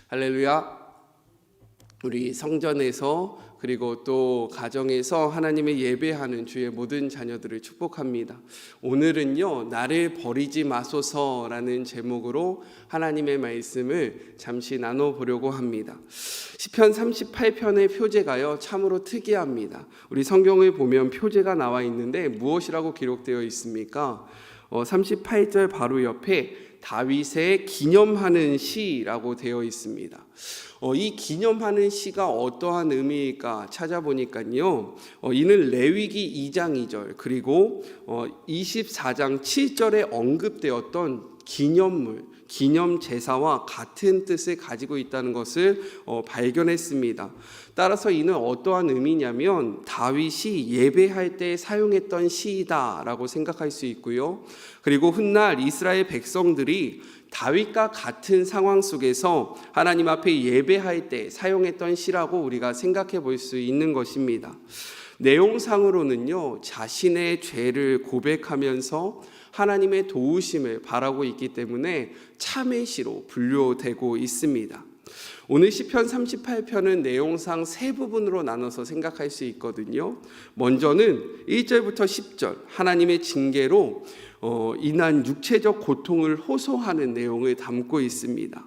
할렐루야. 우리 성전에서 그리고 또 가정에서 하나님의 예배하는 주의 모든 자녀들을 축복합니다. 오늘은요, 나를 버리지 마소서라는 제목으로 하나님의 말씀을 잠시 나눠보려고 합니다. 시편 38편의 표제가요, 참으로 특이합니다. 우리 성경을 보면 표제가 나와 있는데 무엇이라고 기록되어 있습니까? 38절 바로 옆에 다윗의 기념하는 시라고 되어 있습니다. 이 기념하는 시가 어떠한 의미일까 찾아보니까요, 이는 레위기 2장 2절 그리고 24장 7절에 언급되었던 기념물, 기념 제사와 같은 뜻을 가지고 있다는 것을 발견했습니다. 따라서 이는 어떠한 의미냐면 다윗이 예배할 때 사용했던 시이다라고 생각할 수 있고요. 그리고 훗날 이스라엘 백성들이 다윗과 같은 상황 속에서 하나님 앞에 예배할 때 사용했던 시라고 우리가 생각해 볼 수 있는 것입니다. 내용상으로는요, 자신의 죄를 고백하면서 하나님의 도우심을 바라고 있기 때문에 참회시로 분류되고 있습니다. 오늘 시편 38편은 내용상 세 부분으로 나눠서 생각할 수 있거든요. 먼저는 1절부터 10절 하나님의 징계로 인한 육체적 고통을 호소하는 내용을 담고 있습니다.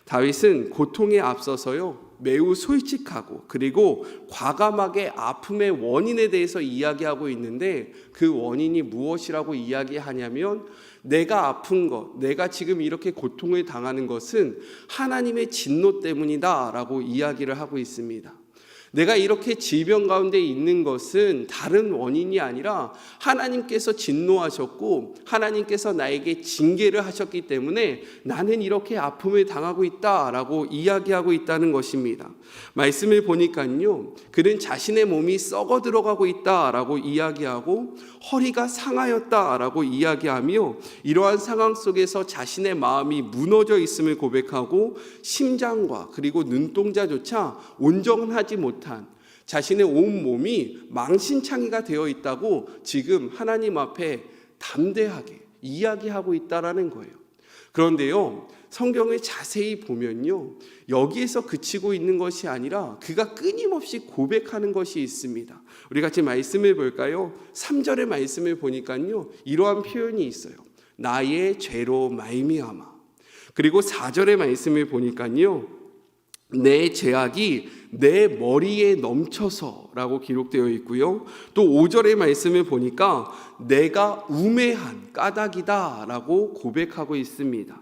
다윗은 고통에 앞서서요, 매우 솔직하고 그리고 과감하게 아픔의 원인에 대해서 이야기하고 있는데, 그 원인이 무엇이라고 이야기하냐면 내가 아픈 것, 내가 지금 이렇게 고통을 당하는 것은 하나님의 진노 때문이다 라고 이야기를 하고 있습니다. 내가 이렇게 질병 가운데 있는 것은 다른 원인이 아니라 하나님께서 진노하셨고 하나님께서 나에게 징계를 하셨기 때문에 나는 이렇게 아픔을 당하고 있다라고 이야기하고 있다는 것입니다. 말씀을 보니까요, 그는 자신의 몸이 썩어 들어가고 있다라고 이야기하고 허리가 상하였다라고 이야기하며 이러한 상황 속에서 자신의 마음이 무너져 있음을 고백하고 심장과 그리고 눈동자조차 온전하지 못한 자신의 온 몸이 망신창이가 되어 있다고 지금 하나님 앞에 담대하게 이야기하고 있다라는 거예요. 그런데요, 성경을 자세히 보면요, 여기에서 그치고 있는 것이 아니라 그가 끊임없이 고백하는 것이 있습니다. 우리 같이 말씀을 볼까요? 3절의 말씀을 보니까요, 이러한 표현이 있어요. 나의 죄로 말미암아. 그리고 4절의 말씀을 보니까요, 내 죄악이 내 머리에 넘쳐서 라고 기록되어 있고요. 또 5절의 말씀을 보니까 내가 우매한 까닭이다 라고 고백하고 있습니다.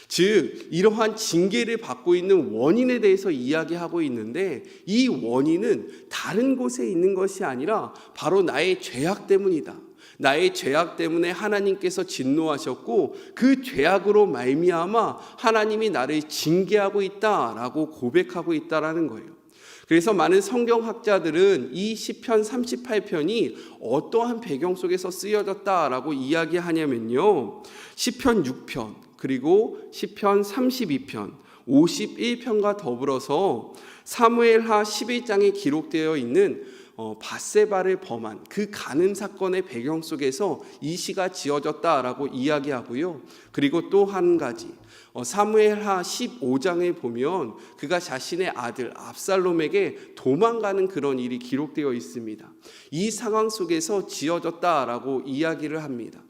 즉 이러한 징계를 받고 있는 원인에 대해서 이야기하고 있는데, 이 원인은 다른 곳에 있는 것이 아니라 바로 나의 죄악 때문이다. 나의 죄악 때문에 하나님께서 진노하셨고 그 죄악으로 말미암아 하나님이 나를 징계하고 있다라고 고백하고 있다라는 거예요. 그래서 많은 성경학자들은 이 시편 38편이 어떠한 배경 속에서 쓰여졌다라고 이야기하냐면요, 시편 6편 그리고 시편 32편 51편과 더불어서 사무엘하 11장에 기록되어 있는 밧세바를 범한 그 간음 사건의 배경 속에서 이 시가 지어졌다라고 이야기하고요. 그리고 또 한 가지, 사무엘하 15장에 보면 그가 자신의 아들 압살롬에게 도망가는 그런 일이 기록되어 있습니다. 이 상황 속에서 지어졌다라고 이야기를 합니다.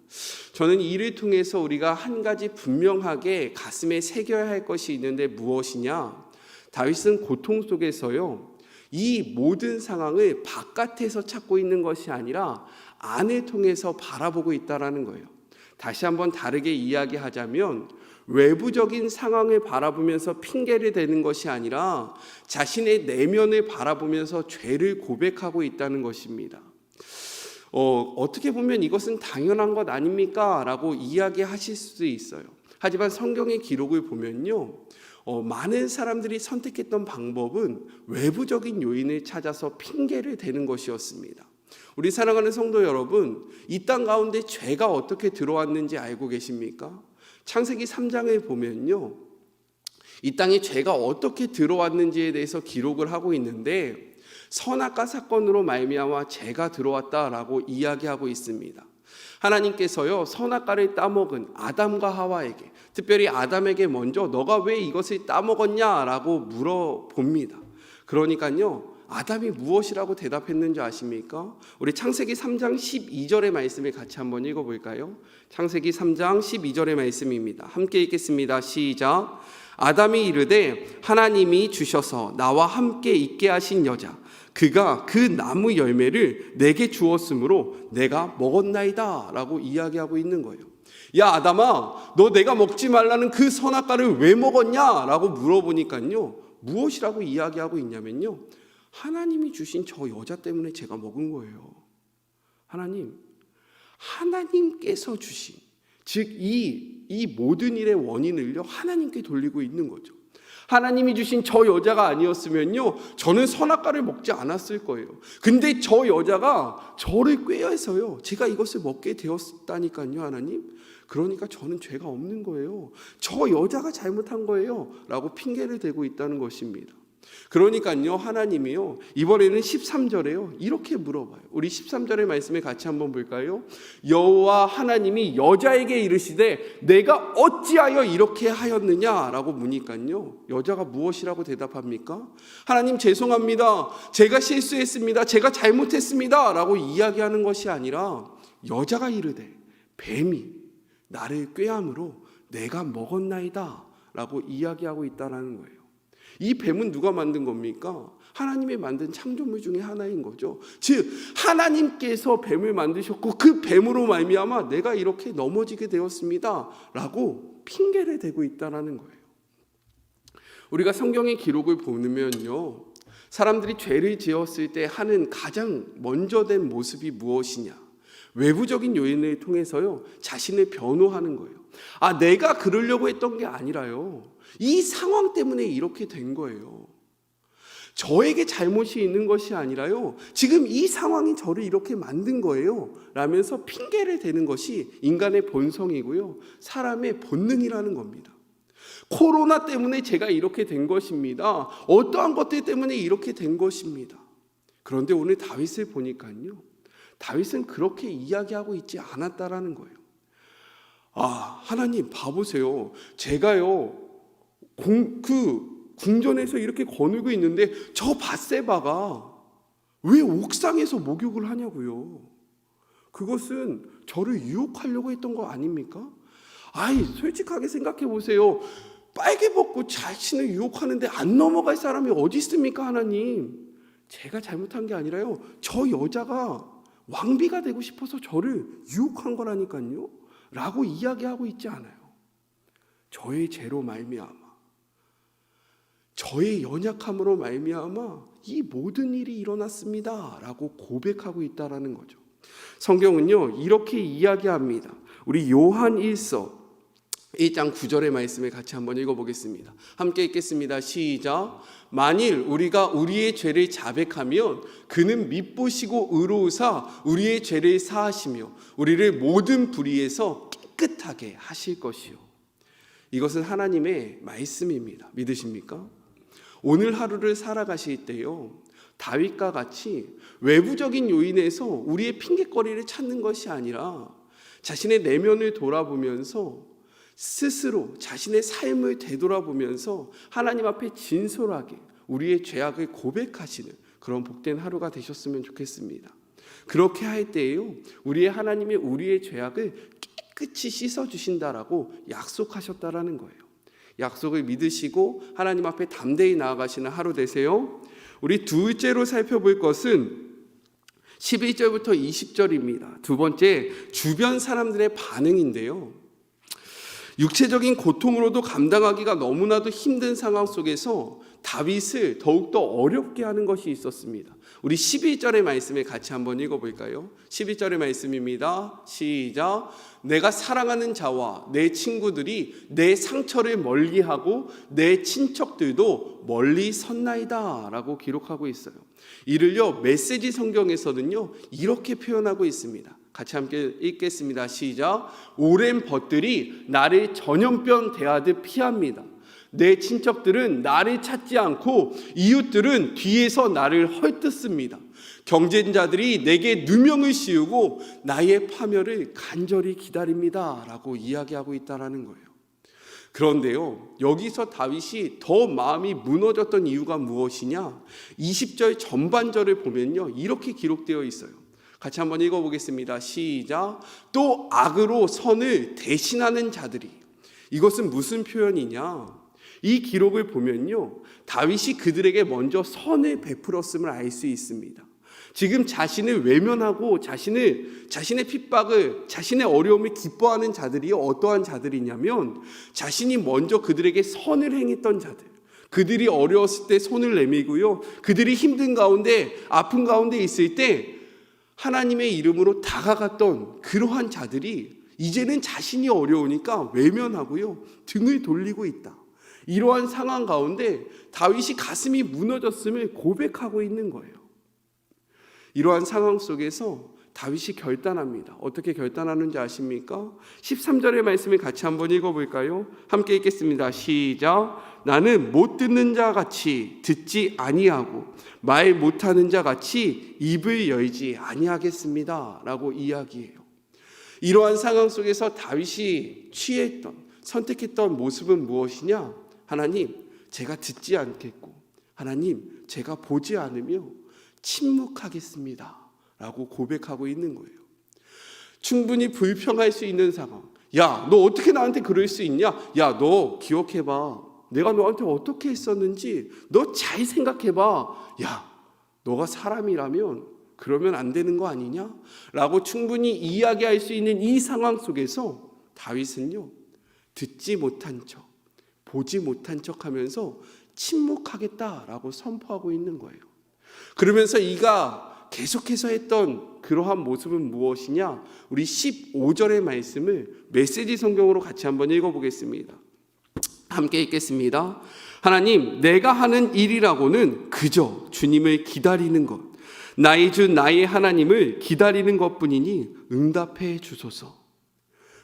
저는 이를 통해서 우리가 한 가지 분명하게 가슴에 새겨야 할 것이 있는데 무엇이냐? 다윗은 고통 속에서요, 이 모든 상황을 바깥에서 찾고 있는 것이 아니라 안을 통해서 바라보고 있다라는 거예요. 다시 한번 다르게 이야기하자면 외부적인 상황을 바라보면서 핑계를 대는 것이 아니라 자신의 내면을 바라보면서 죄를 고백하고 있다는 것입니다. 어떻게 보면 이것은 당연한 것 아닙니까? 라고 이야기하실 수도 있어요. 하지만 성경의 기록을 보면요, 많은 사람들이 선택했던 방법은 외부적인 요인을 찾아서 핑계를 대는 것이었습니다. 우리 사랑하는 성도 여러분, 이 땅 가운데 죄가 어떻게 들어왔는지 알고 계십니까? 창세기 3장을 보면요, 이 땅에 죄가 어떻게 들어왔는지에 대해서 기록을 하고 있는데, 선악과 사건으로 말미암아 죄가 들어왔다라고 이야기하고 있습니다. 하나님께서요 선악과를 따먹은 아담과 하와에게, 특별히 아담에게 먼저 너가 왜 이것을 따먹었냐라고 물어봅니다. 그러니까요 아담이 무엇이라고 대답했는지 아십니까? 우리 창세기 3장 12절의 말씀을 같이 한번 읽어볼까요? 창세기 3장 12절의 말씀입니다. 함께 읽겠습니다. 시작. 아담이 이르되 하나님이 주셔서 나와 함께 있게 하신 여자 그가 그 나무 열매를 내게 주었으므로 내가 먹었나이다 라고 이야기하고 있는 거예요. 야 아담아, 너 내가 먹지 말라는 그 선악과를 왜 먹었냐 라고 물어보니까요 무엇이라고 이야기하고 있냐면요 하나님이 주신 저 여자 때문에 제가 먹은 거예요. 하나님께서 주신, 즉 이 모든 일의 원인을요 하나님께 돌리고 있는 거죠. 하나님이 주신 저 여자가 아니었으면요 저는 선악과를 먹지 않았을 거예요. 근데 저 여자가 저를 꾀해서요 제가 이것을 먹게 되었다니까요. 하나님, 그러니까 저는 죄가 없는 거예요. 저 여자가 잘못한 거예요 라고 핑계를 대고 있다는 것입니다. 그러니까요 하나님이요 이번에는 13절에요 이렇게 물어봐요. 우리 13절의 말씀을 같이 한번 볼까요? 여호와 하나님이 여자에게 이르시되 내가 어찌하여 이렇게 하였느냐라고 묻니까요 여자가 무엇이라고 대답합니까? 하나님 죄송합니다, 제가 실수했습니다, 제가 잘못했습니다 라고 이야기하는 것이 아니라 여자가 이르되 뱀이 나를 꾀함으로 내가 먹었나이다 라고 이야기하고 있다는 거예요. 이 뱀은 누가 만든 겁니까? 하나님이 만든 창조물 중에 하나인 거죠. 즉 하나님께서 뱀을 만드셨고 그 뱀으로 말미암아 내가 이렇게 넘어지게 되었습니다 라고 핑계를 대고 있다는 거예요. 우리가 성경의 기록을 보면요 사람들이 죄를 지었을 때 하는 가장 먼저 된 모습이 무엇이냐, 외부적인 요인을 통해서요 자신을 변호하는 거예요. 내가 그러려고 했던 게 아니라요 이 상황 때문에 이렇게 된 거예요. 저에게 잘못이 있는 것이 아니라요 지금 이 상황이 저를 이렇게 만든 거예요 라면서 핑계를 대는 것이 인간의 본성이고요 사람의 본능이라는 겁니다. 코로나 때문에 제가 이렇게 된 것입니다. 어떠한 것들 때문에 이렇게 된 것입니다. 그런데 오늘 다윗을 보니까요 다윗은 그렇게 이야기하고 있지 않았다라는 거예요. 하나님 봐보세요, 제가요 궁전에서 이렇게 거느고 있는데 저 밧세바가 왜 옥상에서 목욕을 하냐고요. 그것은 저를 유혹하려고 했던 거 아닙니까? 솔직하게 생각해 보세요. 빨개 벗고 자신을 유혹하는데 안 넘어갈 사람이 어디 있습니까? 하나님, 제가 잘못한 게 아니라요 저 여자가 왕비가 되고 싶어서 저를 유혹한 거라니까요 라고 이야기하고 있지 않아요. 저의 죄로 말미암아, 저의 연약함으로 말미암아 이 모든 일이 일어났습니다 라고 고백하고 있다는 거죠. 성경은요 이렇게 이야기합니다. 우리 요한 1서 1장 9절의 말씀을 같이 한번 읽어보겠습니다. 함께 읽겠습니다. 시작. 만일 우리가 우리의 죄를 자백하면 그는 미쁘시고 의로우사 우리의 죄를 사하시며 우리를 모든 불의에서 깨끗하게 하실 것이요. 이것은 하나님의 말씀입니다. 믿으십니까? 오늘 하루를 살아가실 때요 다윗과 같이 외부적인 요인에서 우리의 핑계거리를 찾는 것이 아니라 자신의 내면을 돌아보면서 스스로 자신의 삶을 되돌아보면서 하나님 앞에 진솔하게 우리의 죄악을 고백하시는 그런 복된 하루가 되셨으면 좋겠습니다. 그렇게 할 때에요 우리의 하나님이 우리의 죄악을 깨끗이 씻어주신다라고 약속하셨다라는 거예요. 약속을 믿으시고 하나님 앞에 담대히 나아가시는 하루 되세요. 우리 둘째로 살펴볼 것은 11절부터 20절입니다. 두 번째, 주변 사람들의 반응인데요. 육체적인 고통으로도 감당하기가 너무나도 힘든 상황 속에서 다윗을 더욱더 어렵게 하는 것이 있었습니다. 우리 11절의 말씀을 같이 한번 읽어볼까요? 11절의 말씀입니다. 시작. 내가 사랑하는 자와 내 친구들이 내 상처를 멀리하고 내 친척들도 멀리 섰나이다 라고 기록하고 있어요. 이를요 메시지 성경에서는요 이렇게 표현하고 있습니다. 같이 함께 읽겠습니다. 시작. 오랜 벗들이 나를 전염병 대하듯 피합니다. 내 친척들은 나를 찾지 않고 이웃들은 뒤에서 나를 헐뜯습니다. 경쟁자들이 내게 누명을 씌우고 나의 파멸을 간절히 기다립니다 라고 이야기하고 있다는 거예요. 그런데요, 여기서 다윗이 더 마음이 무너졌던 이유가 무엇이냐? 20절 전반절을 보면요, 이렇게 기록되어 있어요. 같이 한번 읽어보겠습니다. 시작. 또 악으로 선을 대신하는 자들이. 이것은 무슨 표현이냐? 이 기록을 보면요, 다윗이 그들에게 먼저 선을 베풀었음을 알 수 있습니다. 지금 자신을 외면하고 자신의 핍박을, 자신의 어려움을 기뻐하는 자들이 어떠한 자들이냐면, 자신이 먼저 그들에게 선을 행했던 자들, 그들이 어려웠을 때 손을 내밀고요, 그들이 힘든 가운데, 아픈 가운데 있을 때 하나님의 이름으로 다가갔던 그러한 자들이 이제는 자신이 어려우니까 외면하고요, 등을 돌리고 있다. 이러한 상황 가운데 다윗이 가슴이 무너졌음을 고백하고 있는 거예요. 이러한 상황 속에서 다윗이 결단합니다. 어떻게 결단하는지 아십니까? 13절의 말씀을 같이 한번 읽어볼까요? 함께 읽겠습니다. 시작. 나는 못 듣는 자 같이 듣지 아니하고 말 못하는 자 같이 입을 열지 아니하겠습니다 라고 이야기해요. 이러한 상황 속에서 다윗이 선택했던 모습은 무엇이냐? 하나님, 제가 듣지 않겠고, 하나님, 제가 보지 않으며 침묵하겠습니다 라고 고백하고 있는 거예요. 충분히 불평할 수 있는 상황. 야, 너 어떻게 나한테 그럴 수 있냐? 야, 너 기억해봐. 내가 너한테 어떻게 했었는지 너 잘 생각해봐. 야, 너가 사람이라면 그러면 안 되는 거 아니냐? 라고 충분히 이야기할 수 있는 이 상황 속에서 다윗은요, 듣지 못한 척, 보지 못한 척 하면서 침묵하겠다라고 선포하고 있는 거예요. 그러면서 이가 계속해서 했던 그러한 모습은 무엇이냐? 우리 15절의 말씀을 메시지 성경으로 같이 한번 읽어보겠습니다. 함께 읽겠습니다. 하나님, 내가 하는 일이라고는 그저 주님을 기다리는 것, 나의 주 나의 하나님을 기다리는 것뿐이니 응답해 주소서.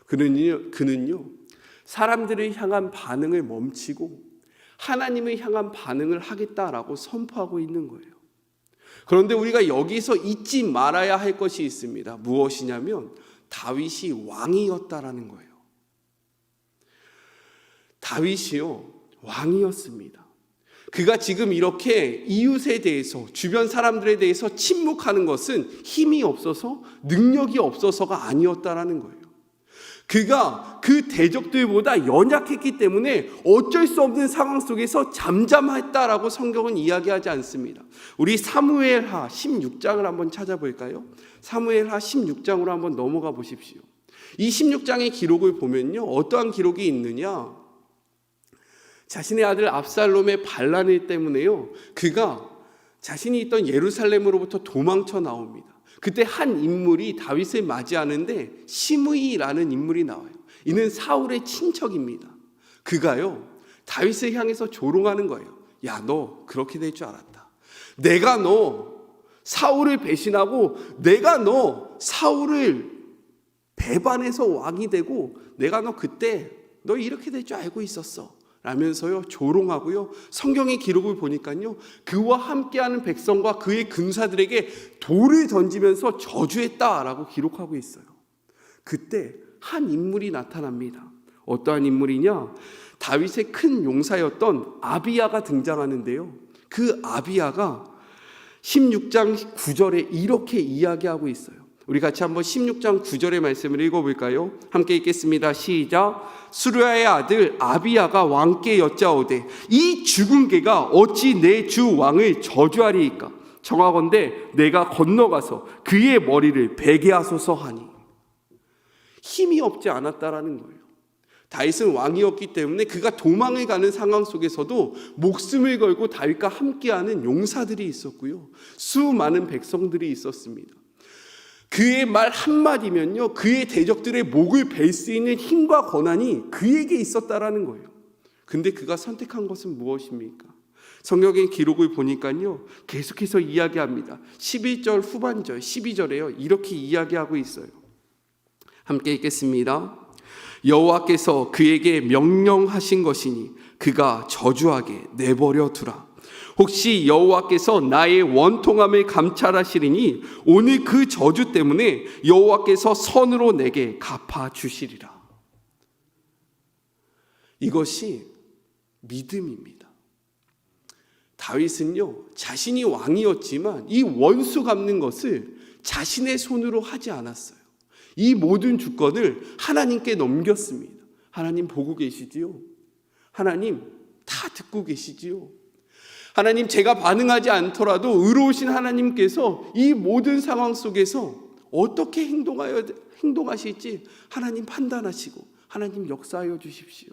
그는요, 사람들을 향한 반응을 멈추고 하나님을 향한 반응을 하겠다라고 선포하고 있는 거예요. 그런데 우리가 여기서 잊지 말아야 할 것이 있습니다. 무엇이냐면 다윗이 왕이었다라는 거예요. 다윗이요, 왕이었습니다. 그가 지금 이렇게 이웃에 대해서, 주변 사람들에 대해서 침묵하는 것은 힘이 없어서, 능력이 없어서가 아니었다라는 거예요. 그가 그 대적들보다 연약했기 때문에 어쩔 수 없는 상황 속에서 잠잠했다라고 성경은 이야기하지 않습니다. 우리 사무엘하 16장을 한번 찾아볼까요? 사무엘하 16장으로 한번 넘어가 보십시오. 이 16장의 기록을 보면요, 어떠한 기록이 있느냐? 자신의 아들 압살롬의 반란 때문에요, 그가 자신이 있던 예루살렘으로부터 도망쳐 나옵니다. 그때 한 인물이 다윗을 맞이하는데 시므이라는 인물이 나와요. 이는 사울의 친척입니다. 그가요, 다윗을 향해서 조롱하는 거예요. 야, 너 그렇게 될 줄 알았다. 내가 너 사울을 배신하고 내가 너 사울을 배반해서 왕이 되고 내가 너 그때 너 이렇게 될 줄 알고 있었어 라면서요, 조롱하고요, 성경의 기록을 보니까요, 그와 함께하는 백성과 그의 군사들에게 돌을 던지면서 저주했다라고 기록하고 있어요. 그때 한 인물이 나타납니다. 어떠한 인물이냐? 다윗의 큰 용사였던 아비야가 등장하는데요, 그 아비야가 16장 9절에 이렇게 이야기하고 있어요. 우리 같이 한번 16장 9절의 말씀을 읽어볼까요? 함께 읽겠습니다. 시작. 수르야의 아들 아비야가 왕께 여짜오되 이 죽은 개가 어찌 내 주 왕을 저주하리이까? 청하건대 내가 건너가서 그의 머리를 베게 하소서 하니. 힘이 없지 않았다라는 거예요. 다윗은 왕이었기 때문에 그가 도망을 가는 상황 속에서도 목숨을 걸고 다윗과 함께하는 용사들이 있었고요, 수많은 백성들이 있었습니다. 그의 말 한마디면요, 그의 대적들의 목을 벨 수 있는 힘과 권한이 그에게 있었다라는 거예요. 근데 그가 선택한 것은 무엇입니까? 성경의 기록을 보니까요, 계속해서 이야기합니다. 11절 후반절 12절에요 이렇게 이야기하고 있어요. 함께 읽겠습니다. 여호와께서 그에게 명령하신 것이니 그가 저주하게 내버려 두라. 혹시 여호와께서 나의 원통함을 감찰하시리니 오늘 그 저주 때문에 여호와께서 선으로 내게 갚아 주시리라. 이것이 믿음입니다. 다윗은요, 자신이 왕이었지만 이 원수 갚는 것을 자신의 손으로 하지 않았어요. 이 모든 주권을 하나님께 넘겼습니다. 하나님 보고 계시지요? 하나님 다 듣고 계시지요? 하나님, 제가 반응하지 않더라도 의로우신 하나님께서 이 모든 상황 속에서 어떻게 행동하실지 하나님 판단하시고 하나님 역사하여 주십시오.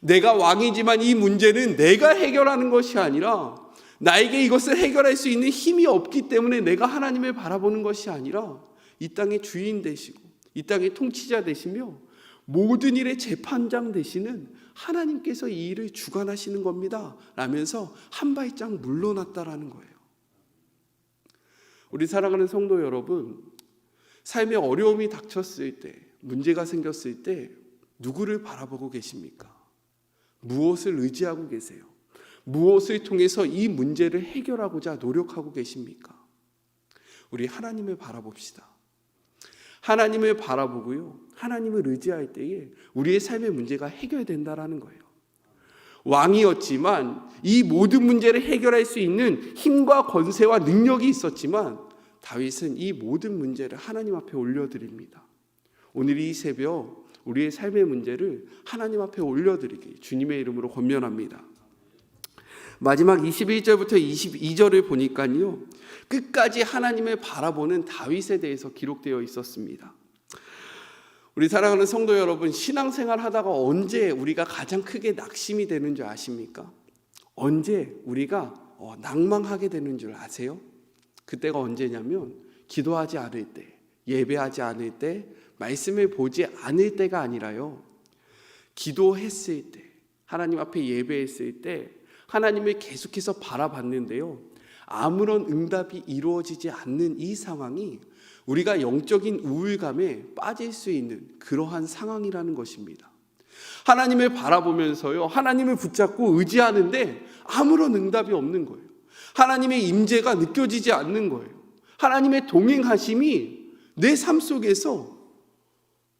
내가 왕이지만 이 문제는 내가 해결하는 것이 아니라, 나에게 이것을 해결할 수 있는 힘이 없기 때문에 내가 하나님을 바라보는 것이 아니라 이 땅의 주인 되시고 이 땅의 통치자 되시며 모든 일의 재판장 되시는 하나님께서 이 일을 주관하시는 겁니다 라면서 한 발짝 물러났다라는 거예요. 우리 사랑하는 성도 여러분, 삶에 어려움이 닥쳤을 때, 문제가 생겼을 때 누구를 바라보고 계십니까? 무엇을 의지하고 계세요? 무엇을 통해서 이 문제를 해결하고자 노력하고 계십니까? 우리 하나님을 바라봅시다. 하나님을 바라보고요, 하나님을 의지할 때에 우리의 삶의 문제가 해결된다라는 거예요. 왕이었지만 이 모든 문제를 해결할 수 있는 힘과 권세와 능력이 있었지만 다윗은 이 모든 문제를 하나님 앞에 올려드립니다. 오늘 이 새벽 우리의 삶의 문제를 하나님 앞에 올려드리기 주님의 이름으로 권면합니다. 마지막 21절부터 22절을 보니까요, 끝까지 하나님을 바라보는 다윗에 대해서 기록되어 있었습니다. 우리 사랑하는 성도 여러분, 신앙생활 하다가 언제 우리가 가장 크게 낙심이 되는 줄 아십니까? 언제 우리가 낭망하게 되는 줄 아세요? 그때가 언제냐면 기도하지 않을 때, 예배하지 않을 때, 말씀을 보지 않을 때가 아니라요, 기도했을 때, 하나님 앞에 예배했을 때 하나님을 계속해서 바라봤는데요, 아무런 응답이 이루어지지 않는 이 상황이 우리가 영적인 우울감에 빠질 수 있는 그러한 상황이라는 것입니다. 하나님을 바라보면서요, 하나님을 붙잡고 의지하는데 아무런 응답이 없는 거예요. 하나님의 임재가 느껴지지 않는 거예요. 하나님의 동행하심이 내 삶 속에서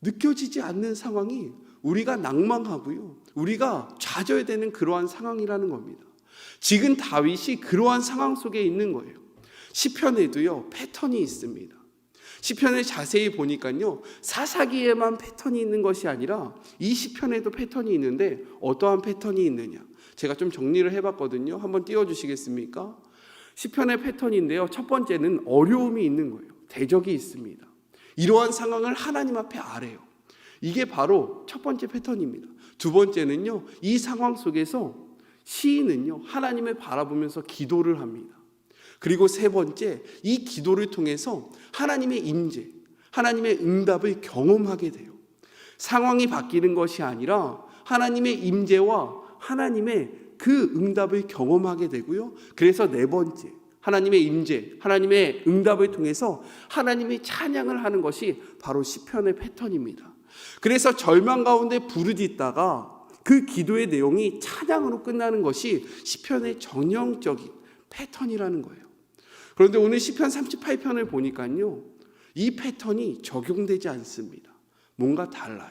느껴지지 않는 상황이 우리가 낭망하고요, 우리가 좌절되는 그러한 상황이라는 겁니다. 지금 다윗이 그러한 상황 속에 있는 거예요. 시편에도요, 패턴이 있습니다. 시편을 자세히 보니까요, 사사기에만 패턴이 있는 것이 아니라 이 시편에도 패턴이 있는데 어떠한 패턴이 있느냐, 제가 좀 정리를 해봤거든요. 한번 띄워주시겠습니까? 시편의 패턴인데요, 첫 번째는 어려움이 있는 거예요. 대적이 있습니다. 이러한 상황을 하나님 앞에 아뢰요. 이게 바로 첫 번째 패턴입니다. 두 번째는요, 이 상황 속에서 시인은요, 하나님을 바라보면서 기도를 합니다. 그리고 세 번째, 이 기도를 통해서 하나님의 임재, 하나님의 응답을 경험하게 돼요. 상황이 바뀌는 것이 아니라 하나님의 임재와 하나님의 그 응답을 경험하게 되고요. 그래서 네 번째, 하나님의 임재, 하나님의 응답을 통해서 하나님의 찬양을 하는 것이 바로 시편의 패턴입니다. 그래서 절망 가운데 부르짖다가 그 기도의 내용이 찬양으로 끝나는 것이 시편의 전형적인 패턴이라는 거예요. 그런데 오늘 시편 38편을 보니까요, 이 패턴이 적용되지 않습니다. 뭔가 달라요.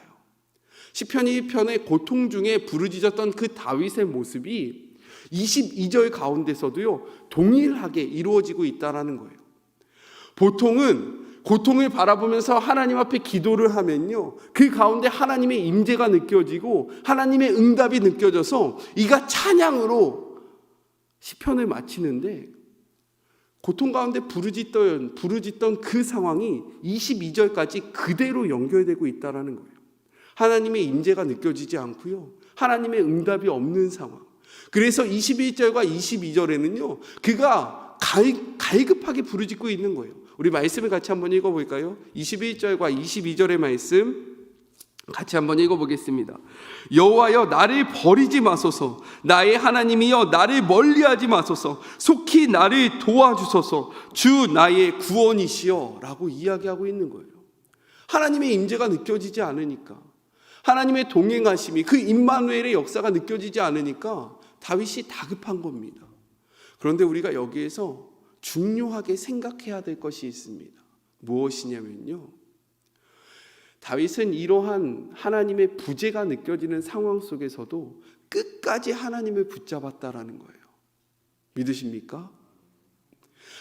시편 1편의 고통 중에 부르짖었던 그 다윗의 모습이 22절 가운데서도요, 동일하게 이루어지고 있다는 거예요. 보통은 고통을 바라보면서 하나님 앞에 기도를 하면요, 그 가운데 하나님의 임재가 느껴지고 하나님의 응답이 느껴져서 이가 찬양으로 시편을 마치는데, 고통 가운데 부르짖던 그 상황이 22절까지 그대로 연결되고 있다는 거예요. 하나님의 임재가 느껴지지 않고요, 하나님의 응답이 없는 상황. 그래서 21절과 22절에는요, 그가 갈급하게 부르짖고 있는 거예요. 우리 말씀을 같이 한번 읽어볼까요? 21절과 22절의 말씀 같이 한번 읽어보겠습니다. 여호와여, 나를 버리지 마소서. 나의 하나님이여, 나를 멀리하지 마소서. 속히 나를 도와주소서. 주 나의 구원이시여 라고 이야기하고 있는 거예요. 하나님의 임재가 느껴지지 않으니까, 하나님의 동행하심이, 그 임마누엘의 역사가 느껴지지 않으니까 다윗이 다급한 겁니다. 그런데 우리가 여기에서 중요하게 생각해야 될 것이 있습니다. 무엇이냐면요, 다윗은 이러한 하나님의 부재가 느껴지는 상황 속에서도 끝까지 하나님을 붙잡았다라는 거예요. 믿으십니까?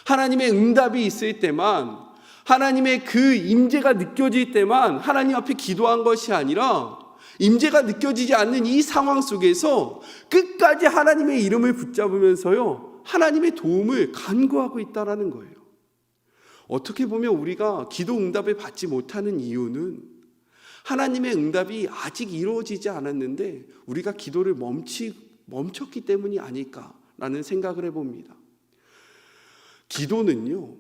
하나님의 응답이 있을 때만, 하나님의 그 임재가 느껴질 때만 하나님 앞에 기도한 것이 아니라, 임재가 느껴지지 않는 이 상황 속에서 끝까지 하나님의 이름을 붙잡으면서요, 하나님의 도움을 간구하고 있다라는 거예요. 어떻게 보면 우리가 기도 응답을 받지 못하는 이유는 하나님의 응답이 아직 이루어지지 않았는데 우리가 기도를 멈췄기 때문이 아닐까라는 생각을 해봅니다. 기도는요,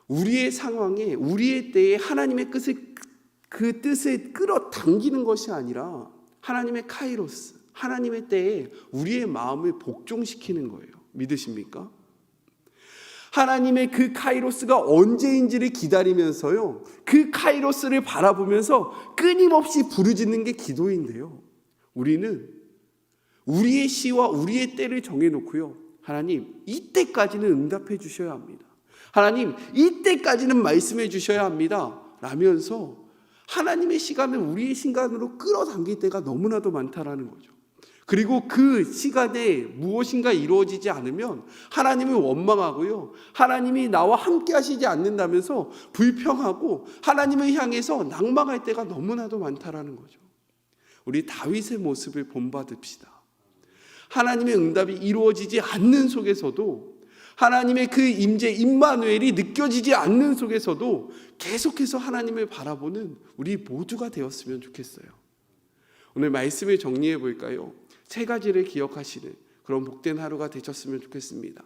우리의 상황에, 우리의 때에 하나님의 그 뜻을 끌어당기는 것이 아니라 하나님의 카이로스, 하나님의 때에 우리의 마음을 복종시키는 거예요. 믿으십니까? 하나님의 그 카이로스가 언제인지를 기다리면서요, 그 카이로스를 바라보면서 끊임없이 부르짖는 게 기도인데요, 우리는 우리의 시와 우리의 때를 정해놓고요, 하나님 이때까지는 응답해 주셔야 합니다, 하나님 이때까지는 말씀해 주셔야 합니다 라면서 하나님의 시간을 우리의 시간으로 끌어당길 때가 너무나도 많다라는 거죠. 그리고 그 시간에 무엇인가 이루어지지 않으면 하나님을 원망하고요, 하나님이 나와 함께 하시지 않는다면서 불평하고 하나님을 향해서 낭망할 때가 너무나도 많다라는 거죠. 우리 다윗의 모습을 본받읍시다. 하나님의 응답이 이루어지지 않는 속에서도, 하나님의 그 임재 임마누엘이 느껴지지 않는 속에서도 계속해서 하나님을 바라보는 우리 모두가 되었으면 좋겠어요. 오늘 말씀을 정리해 볼까요? 세 가지를 기억하시는 그런 복된 하루가 되셨으면 좋겠습니다.